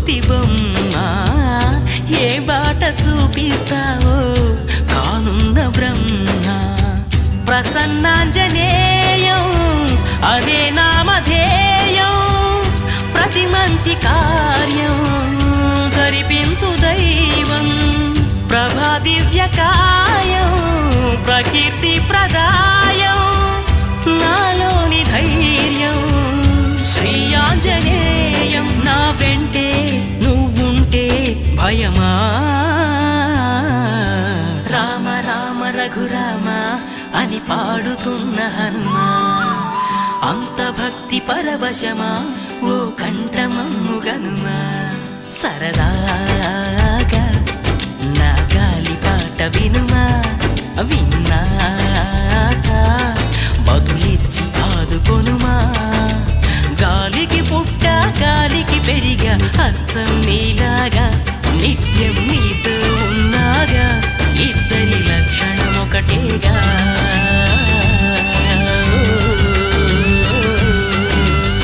కోతి బొమ్మ ఏ బాట చూపిస్తావో కానున్న బ్రహ్మ ప్రసన్నాంజనేయం అనే నామధేయం ప్రతి మంచి కార్యం జరిపించు దైవం ప్రభా దివ్యకాయం ప్రకీర్తి ప్రదాయం నాలోని ధైర్యం శ్రీ ఆంజనేయం నా వెంటే నువ్వుంటే భయమా రామ రామ రఘురామ అని పాడుతున్న హనుమా అంత భక్తి పరవశమా ఓ కంఠమమ్ము గనుమా సరదాగా నా గాలి పాట వినుమా విన్నాక బదులిచ్చి ఆదుకొనుమా గాలికి పుట్ట గాలికి పెరిగా అచ్చం నీలాగా నిత్యం నీతో ఉన్నాగా ఇద్దరి లక్షణం ఒకటేగా